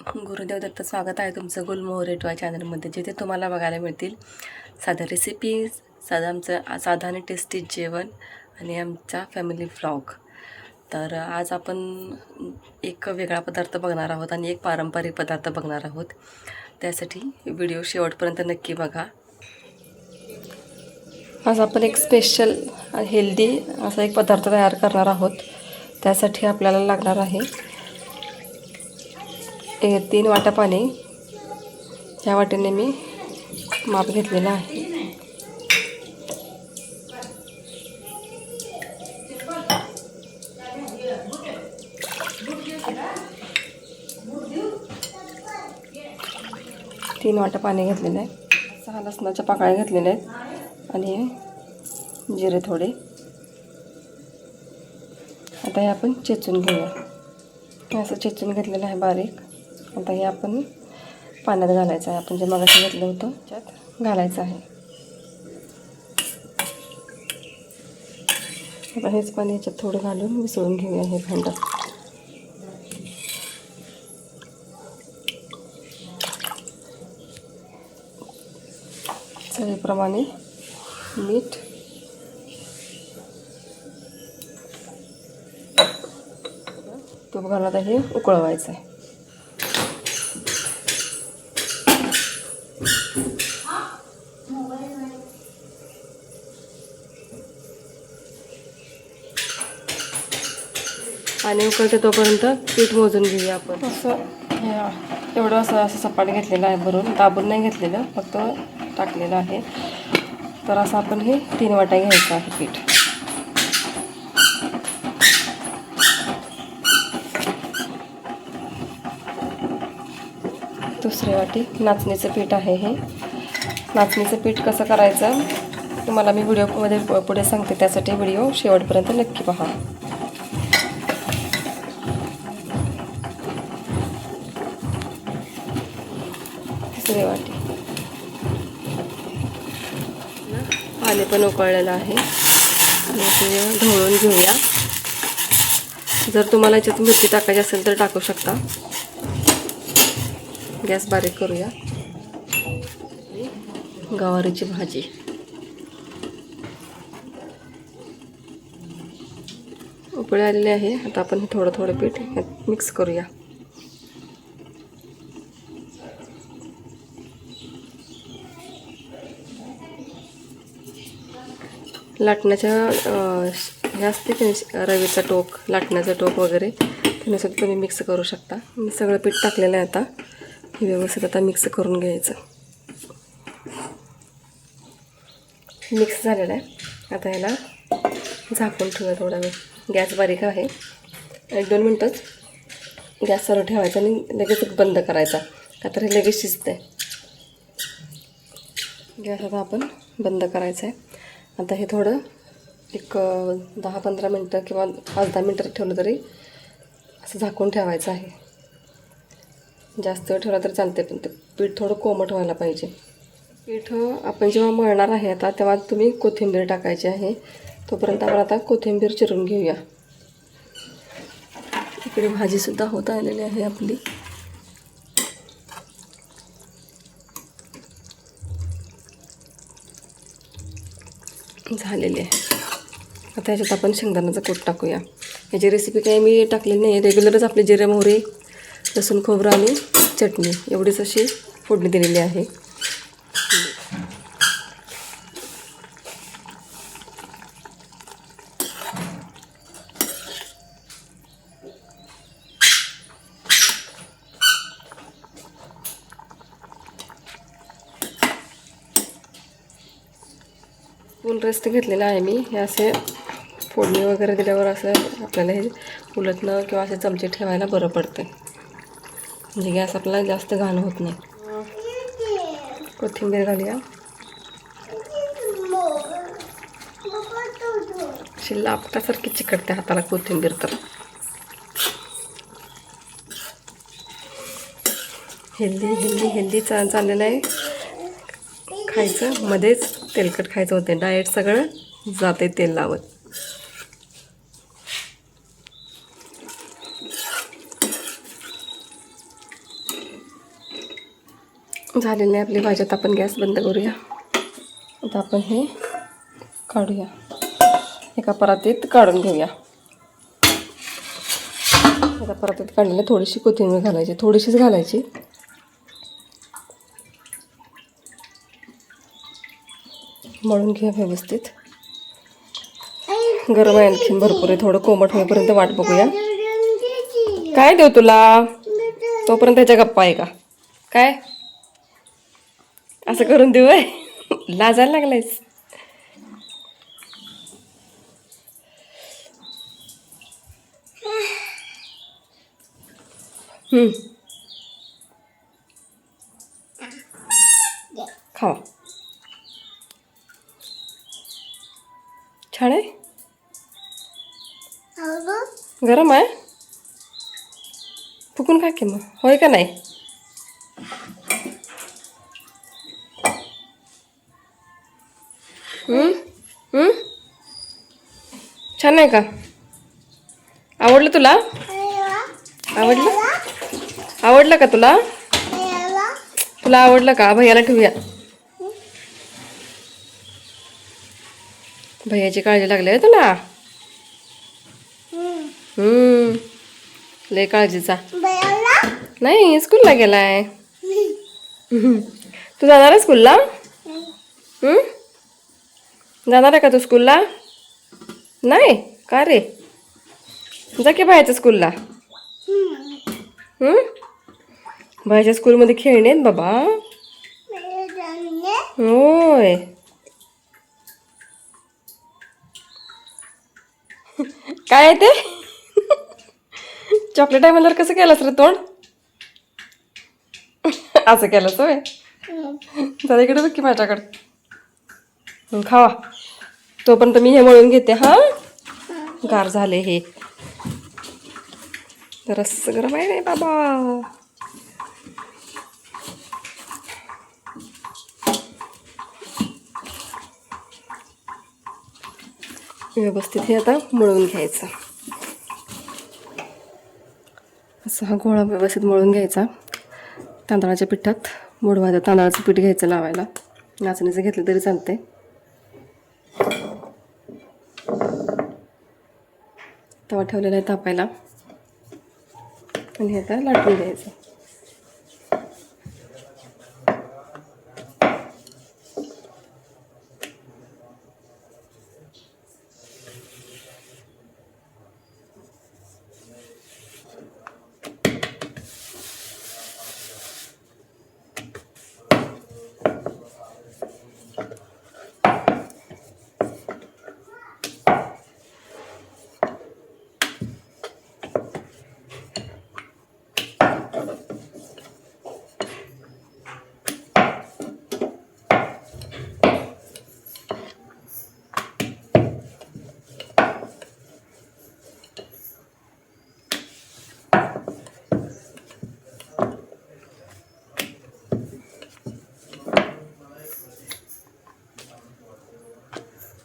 गुरुदेव दत्त. स्वागत आहे तुमचं गुलमोहर टॉय चॅनलमध्ये, जिथे तुम्हाला बघायला मिळतील साध्या रेसिपी, साधा आणि टेस्टी जेवण आणि आमचा फॅमिली व्लॉग. तर आज आपण एक वेगळा पदार्थ बघणार आहोत आणि एक पारंपरिक पदार्थ बघणार आहोत. त्यासाठी व्हिडिओ शेवटपर्यंत नक्की बघा. आज आपण एक स्पेशल हेल्दी असा एक पदार्थ तयार करणार आहोत. त्यासाठी आपल्याला लागणार आहे 3 वाट्या पाणी. ह्या वाटीने मी माप घेतलेलं आहे. तीन वाट्या पाणी घेतलेलं आहे. 6 लसणाच्या पाकळ्या घेतलेल्या आहेत आणि जिरे थोडे. आता हे आपण चेचून घेऊया. असं चेचून घेतलेलं आहे बारीक. आता हे आपण पाण्यात घालायचं आहे. आपण जे मगाशी घेतलं होतं त्यात घालायचं आहे. आता हेच पाणी याच्यात थोडं घालून मिसळून घेऊया हे भांडं. चवीप्रमाणे मीठ, तूप घालून आता हे उकळवायचं आहे. पाणी उकळते तोपर्यंत पीठ मोजून घेऊया आपण. एवढं असं सपाट घेतलेलं आहे, भरून दाबून नाही घेतलेलं, फक्त टाकलेलं आहे. तर असं आपण हे 3 वाट्या घ्यायचं आहे पीठ. दुसरी वाटी नाचणीचं पीठ आहे. हे नाचणीचं पीठ कसं करायचं तुम्हाला मी व्हिडिओमध्ये पुढे सांगते, त्यासाठी व्हिडिओ शेवटपर्यंत नक्की पहा. तिसरी वाटी पाणी पण उकळलेलं आहे आणि ते ढवळून घेऊया. जर तुम्हाला याच्यात मिरची टाकायची असेल तर टाकू शकता. गॅस बारीक करूया. गवारीची भाजी उकळी आलेली आहे. आता आपण थोडं थोडं पीठ मिक्स करूया. लाटण्याच्या हे असते की रवीचा टोक, लाटण्याचा टोक वगैरे, त्यानुसार तुम्ही मिक्स करू शकता. मी सगळं पीठ टाकलेलं आहे. आता हे व्यवस्थित आता मिक्स करून घ्यायचं. मिक्स झालेलं आहे. आता याला झाकून ठेवूया थोडा वेळ. गॅस बारीक आहे. 1-2 मिनटंच गॅस चालू ठेवायचा आणि लगेच बंद करायचा, का तर हे लगेच शिजते. गॅस आता आपण बंद करायचं आहे. आता हे थोडं एक 10-15 मिनटं किंवा 5-10 मिनटं ठेवलं तरी असं झाकून ठेवायचं आहे. जास्त वेळ ठेवला तर चालते, पण ते पीठ थोडं कोमट व्हायला पाहिजे. पीठ आपण जेव्हा मळणार आहे आता, तेव्हा तुम्ही कोथिंबीर टाकायची आहे. तोपर्यंत आपण आता कोथिंबीर चिरून घेऊया. इकडे भाजीसुद्धा होत आलेली आहे आपली. झालेली आहे. आता ह्याच्यात आपण शेंगदाण्याचा कूट टाकूया. ह्याची रेसिपी काही मी टाकलेली नाही आहे. रेग्युलरच आपले जिरे, मोहरी, लसूण, खोबरं आणि चटणी एवढीच अशी फोडणी दिलेली आहे. फुल रेस्ट घेतलेला आहे मी. हे असे फोडणी वगैरे दिल्यावर असं आपल्याला हे उलटणं किंवा असे चमचे ठेवायला बरं पडतं, म्हणजे गॅस आपल्याला जास्त घाण होत नाही. कोथिंबीर घालूया. अशी लापटासारखी चिकटते हाताला कोथिंबीर. तर हेल्दी चाललेलं आहे. खायचं, मध्येच तेलकट खायचं होते. डाएट सगळं जाते तेल लावत. झालेली आहे आपली भाजी. आता आपण गॅस बंद करूया. आता आपण हे काढूया, एका परातीत काढून घेऊया. एका परातीत काढलेली थोडीशी कोथिंबीर घालायची, थोडीशीच घालायची. मळून घ्या व्यवस्थित. गरम आहे आणखीन भरपूर आहे, थोडं कोमट होईपर्यंत वाट बघूया. काय देऊ तुला? तोपर्यंत त्याच्या गप्पा आहे का काय? असं करून देऊ आहे? लाजायला लागलायस? खावा. छान आहे. गरम आहे, फुकून खा की मग. होय का नाही? छान आहे का? आवडलं तुला? आवडलं का तुला? तुला आवडलं का? भैयाला ठेवूया. भैयाची काळजी लागली आहे तुला? लय काळजीचा. नाही, स्कूलला गेलाय. तू जाणार आहे स्कूलला? जाणार आहे का तू स्कूलला? नाही का रे? जा की बाहेरच्या स्कूलला. बाहेरच्या स्कूलमध्ये खेळणे आहेत बाबा. होय. काय आहे ते? चॉकलेट आहे म्हणल्यावर कसं केलंस रे तोंड? असं केलंस होय? जरा इकडे बघ की माझ्याकडं. खावा, तोपर्यंत मी हे मळून घेते. हा, गार झाले हे. रस गरम आहे रे बाबा. व्यवस्थित हे आता मळून घ्यायचं. असं हा गोळा व्यवस्थित मळून घ्यायचा. तांदळाच्या पिठात बुडवायचं. तांदळाचं पीठ घ्यायचं लावायला. नाचणीचं घेतलं तरी चालते. तवा ठेवलेला आहे तापायला आणि हे आता लाटून घ्यायचं.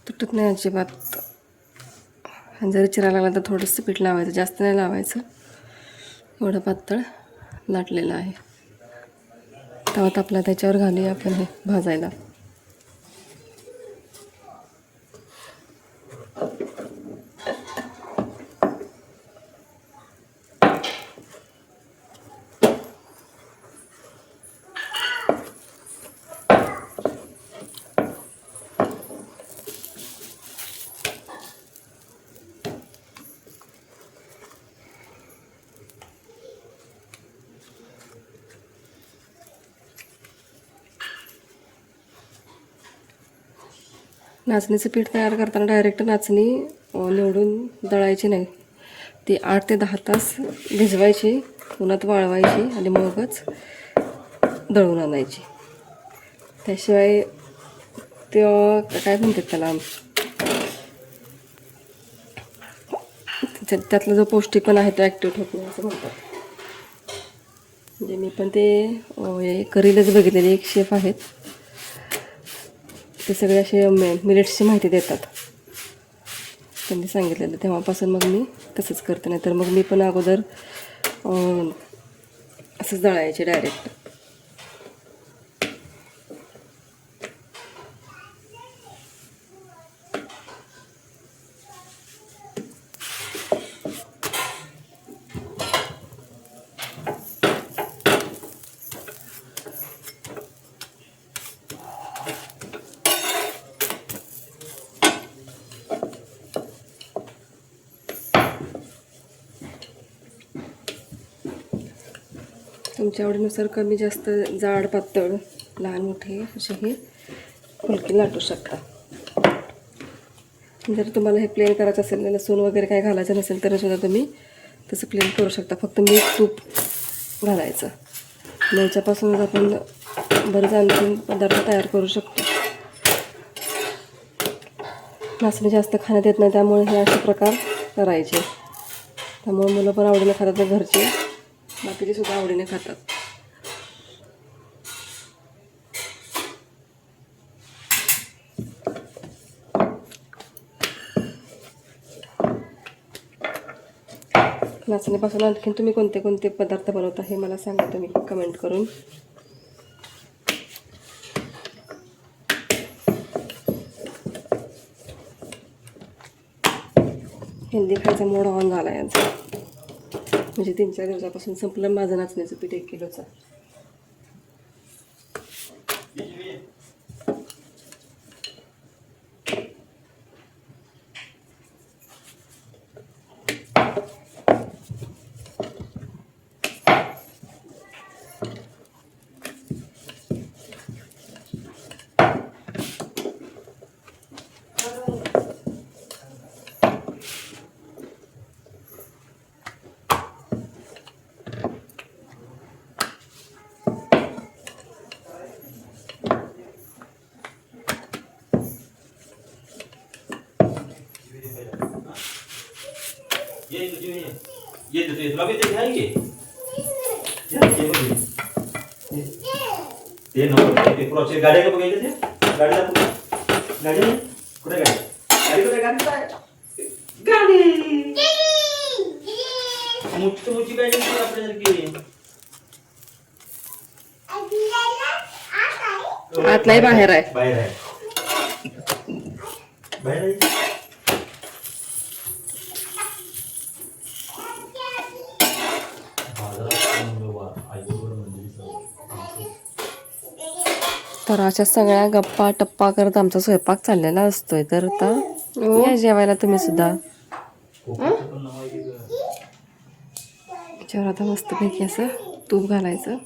तुटत नाही अजिबात. जरी चिरा लागला तर थोडंसं पीठ लावायचं, जास्त नाही लावायचं. एवढं पातळ लाटलेलं आहे. तवा तापला त्याच्यावर घालूया आपण हे भाजायला. नाचणीचं पीठ तयार करताना डायरेक्ट नाचणी निवडून दळायची नाही. ती 8 ते 10 तास भिजवायची, उन्हात वाळवायची आणि मगच दळून आणायची. त्याशिवाय ते काय म्हणतात त्याला, त्यातला जो पौष्टिकपणा आहे तो ॲक्टिव्ह होत नाही असं म्हणतात. म्हणजे मी पण ते करीलच बघितलेले एक शेफ आहेत, ते सगळे असे मिलेट्सची माहिती देतात. त्यांनी सांगितलेलं तेव्हापासून मग मी तसंच करते. नाही तर मग मी पण अगोदर असंच दळायचे डायरेक्ट. तुमच्या आवडीनुसार कमी जास्त जाड पातळ लहान मोठे असे हे फुलके लाटू शकता. जर तुम्हाला हे प्लेन करायचं असेल, लसूण वगैरे काय घालायचं नसेल तर सुद्धा तुम्ही तसं प्लेन करू शकता. फक्त मीठ तूप घालायचं. याच्यापासूनच आपण बरेच आणखी पदार्थ तयार करू शकतो. नाचणी जास्त खाण्यात येत नाही, त्यामुळे हे असे प्रकार करायचे. त्यामुळे मुलं पण आवडीने खातात, घरचे बाकीचे सुद्धा आवडीने खातात. नाचणीपासून आणखीन तुम्ही कोणते कोणते पदार्थ बनवता हे मला सांगा तुम्ही कमेंट करून. हेल्दी खायचा मोड ऑन झाला यांचा. म्हणजे 3-4 दिवसापासून संपलं माझं नाचण्याचं पीठ 1 किलोचं. ये तो तुला किती घ्यायचे ते नको ते प्रोसेस गाडी का बघायचं ते गाडीला गाडी कुठे गाडी गाडी मोठी गाडी आपल्यासारखी आतलाही बाहेर आहे. बाहेर आहे तर अशा सगळ्या गप्पा टप्पा करत आमचा स्वयंपाक चाललेला असतोय. तर आता या जेवायला तुम्ही सुद्धा. याच्यावर आता मस्तपैकी असं तूप घालायचं.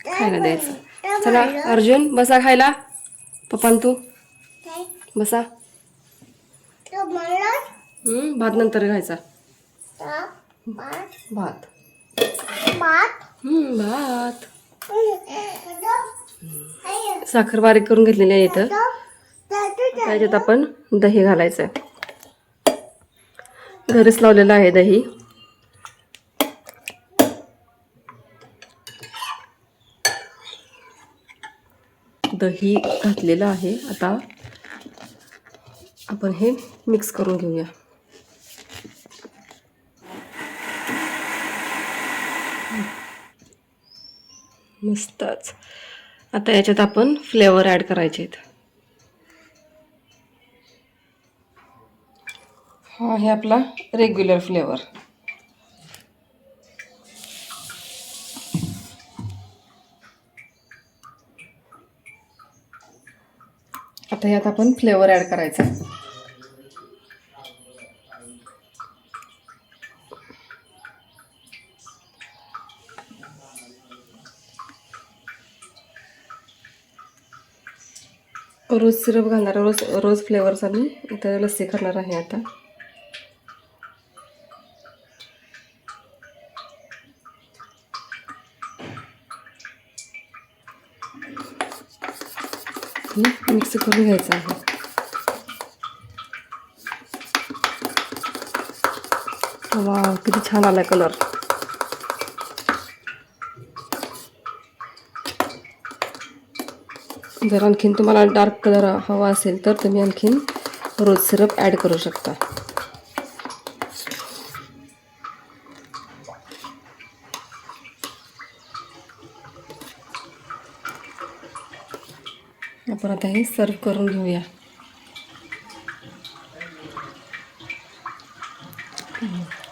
खायला द्यायचं. चला अर्जुन बसा खायला. पप्पान तू बसा. भात नंतर खायचा. भात भात साखर बारीक करून घेतलेली आहे इथं. त्याच्यात आपण दही घालायचं आहे. घरीच लावलेलं आहे दही. दही घातलेलं आहे. आता आपण हे मिक्स करून घेऊया. मस्तच. आता याच्यात आपण फ्लेवर ॲड करायचे आहेत. हा आहे आपला रेग्युलर फ्लेवर. आता यात आपण फ्लेवर ॲड करायचा. रोज सिरप घालणार. रोज फ्लेवरचा मी इथं लस्सी करणार आहे. आता मिक्स करून घ्यायचं आहे. वाव किती छान आला कलर. जर आणखीन तुम्हाला डार्क कलर हवा असेल तर तुम्ही आणखीन रोज सिरप ॲड करू शकता. आपण आता हे सर्व करून घेऊया.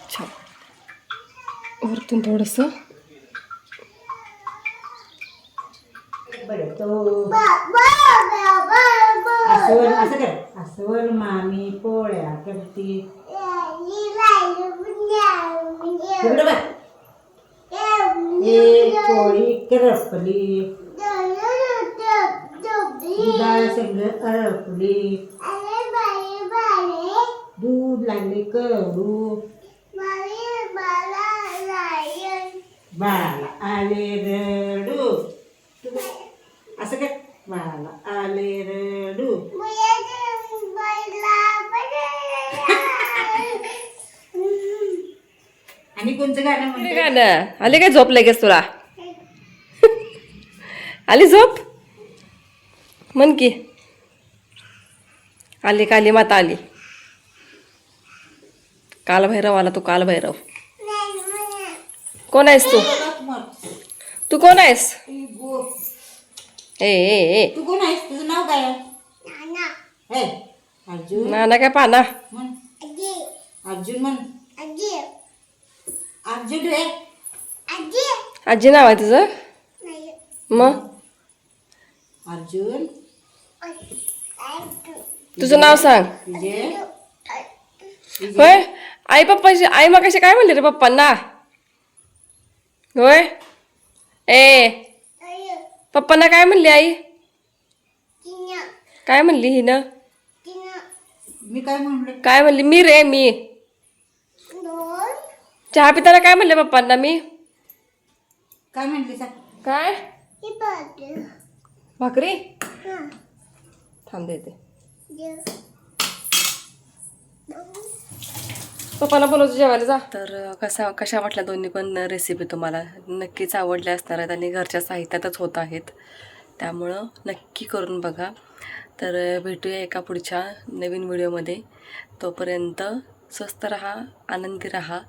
छान. वरतून थोडंसं असं कर असं मामी पोळ्या करते. इकडं बघ. एक पोळी करपली, दुधाळ सगळं अडपली, दूध लागले कडू, बाळाला आले रडू. असं काय, बाळाला आले रडू. आणि कोणतं गाणं हे म्हणते? गाणं आली काय झोप लगेच तुला? आली झोप? म्हण की आली काली माता आली. कालभैरव आला. तू कालभैरव कोण आहेस तू? तू कोण आहेस? ए ए ए तू कोण आहेस? तुझं नाव काय आहे? हे, अर्जुन नाना काय पाना? म्हण. अर्जुन म्हण. अर्जुन रे. आजी नाव आहे तुझं? मग अर्जुन. तुझं नाव सांग. विजय. होय आई पप्पाशी आई मग कशी काय म्हणली रे पप्पांना? होय ए पप्पांना काय म्हणली आई? काय म्हणली हिनं? मी काय म्हणले? काय म्हणली? मी रे मी चहा पिताना काय म्हणले पप्पांना मी? काय म्हणले सांग? काय भाकरी थांब देते. पप्पाला बोलवतो जेवायला जा. तर कशा वाटल्या दोन्ही पण रेसिपी तुम्हाला नक्कीच आवडल्या असणार आहेत आणि घरच्या साहित्यातच होत आहेत, त्यामुळं नक्की करून बघा. तर भेटूया एका पुढच्या नवीन व्हिडिओमध्ये. तोपर्यंत स्वस्त राहा, आनंदी राहा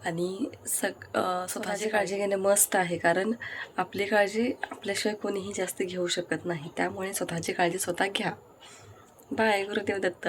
आणि स्वतःची काळजी घेणे मस्त आहे, कारण आपली काळजी आपल्याशिवाय कोणीही जास्त घेऊ शकत नाही. त्यामुळे स्वतःची काळजी स्वतः घ्या. बाय. गुरुदेव दत्त.